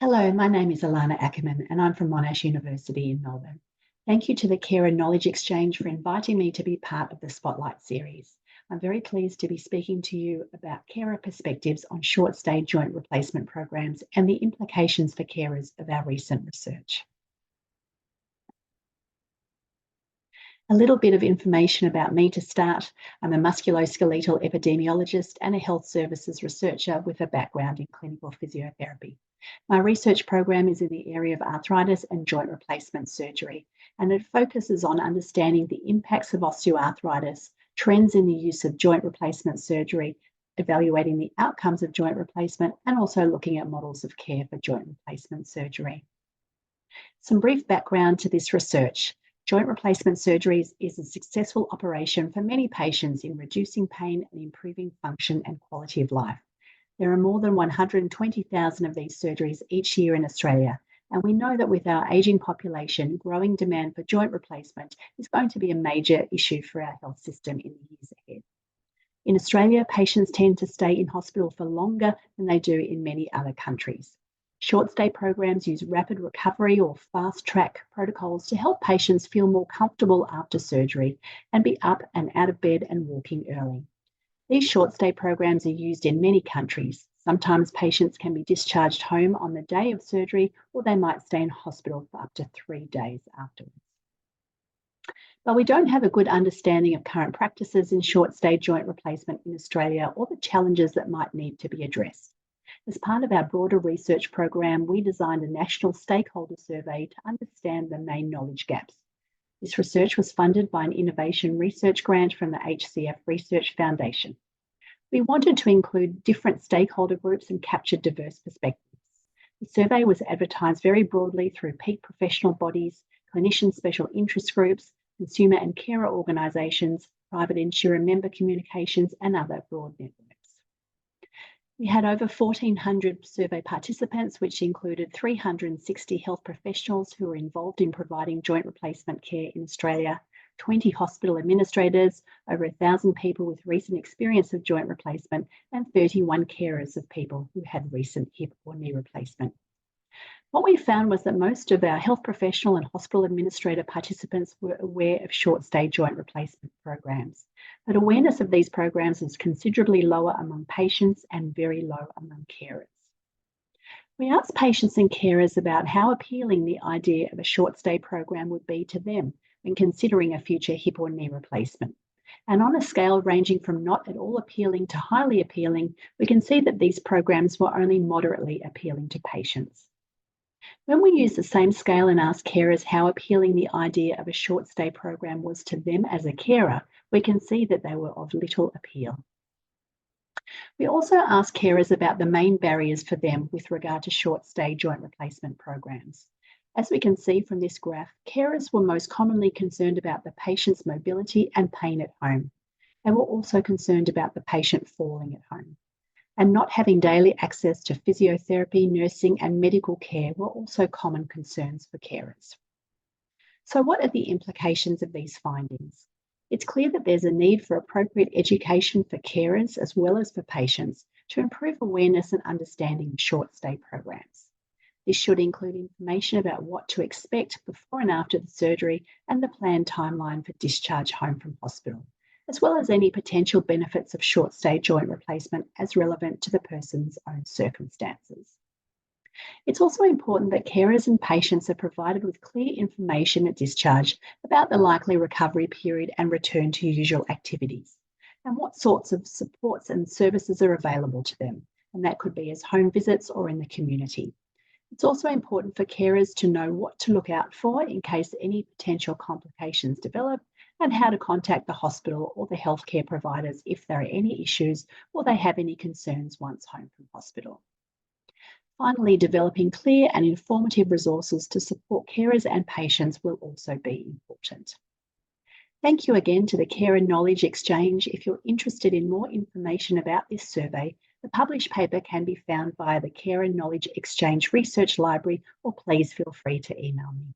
Hello, my name is Ilana Ackerman and I'm from Monash University in Melbourne. Thank you to the Care and Knowledge Exchange for inviting me to be part of the Spotlight series. I'm very pleased to be speaking to you about carer perspectives on short-stay joint replacement programs and the implications for carers of our recent research. A little bit of information about me to start. I'm a musculoskeletal epidemiologist and a health services researcher with a background in clinical physiotherapy. My research program is in the area of arthritis and joint replacement surgery, and it focuses on understanding the impacts of osteoarthritis, trends in the use of joint replacement surgery, evaluating the outcomes of joint replacement, and also looking at models of care for joint replacement surgery. Some brief background to this research. Joint replacement surgery is a successful operation for many patients in reducing pain and improving function and quality of life. There are more than 120,000 of these surgeries each year in Australia, and we know that with our ageing population, growing demand for joint replacement is going to be a major issue for our health system in the years ahead. In Australia, patients tend to stay in hospital for longer than they do in many other countries. Short-stay programs use rapid recovery or fast-track protocols to help patients feel more comfortable after surgery and be up and out of bed and walking early. These short-stay programs are used in many countries. Sometimes patients can be discharged home on the day of surgery, or they might stay in hospital for up to 3 days afterwards. But we don't have a good understanding of current practices in short-stay joint replacement in Australia or the challenges that might need to be addressed. As part of our broader research program, we designed a national stakeholder survey to understand the main knowledge gaps. This research was funded by an innovation research grant from the HCF Research Foundation. We wanted to include different stakeholder groups and capture diverse perspectives. The survey was advertised very broadly through peak professional bodies, clinician special interest groups, consumer and carer organisations, private insurer member communications, and other broad networks. We had over 1,400 survey participants, which included 360 health professionals who were involved in providing joint replacement care in Australia, 20 hospital administrators, over 1,000 people with recent experience of joint replacement, and 31 carers of people who had recent hip or knee replacement. What we found was that most of our health professional and hospital administrator participants were aware of short-stay joint replacement programs, but awareness of these programs is considerably lower among patients and very low among carers. We asked patients and carers about how appealing the idea of a short-stay program would be to them when considering a future hip or knee replacement. And on a scale ranging from not at all appealing to highly appealing, we can see that these programs were only moderately appealing to patients. When we used the same scale and asked carers how appealing the idea of a short-stay program was to them as a carer, we can see that they were of little appeal. We also asked carers about the main barriers for them with regard to short-stay joint replacement programs. As we can see from this graph, carers were most commonly concerned about the patient's mobility and pain at home. They were also concerned about the patient falling at home. And not having daily access to physiotherapy, nursing, and medical care were also common concerns for carers. So what are the implications of these findings? It's clear that there's a need for appropriate education for carers as well as for patients to improve awareness and understanding of short-stay programs. This should include information about what to expect before and after the surgery and the planned timeline for discharge home from hospital, as well as any potential benefits of short-stay joint replacement as relevant to the person's own circumstances. It's also important that carers and patients are provided with clear information at discharge about the likely recovery period and return to usual activities, and what sorts of supports and services are available to them, and that could be as home visits or in the community. It's also important for carers to know what to look out for in case any potential complications develop, and how to contact the hospital or the healthcare providers if there are any issues or they have any concerns once home from hospital. Finally, developing clear and informative resources to support carers and patients will also be important. Thank you again to the Care and Knowledge Exchange. If you're interested in more information about this survey, the published paper can be found via the Care and Knowledge Exchange Research Library, or please feel free to email me.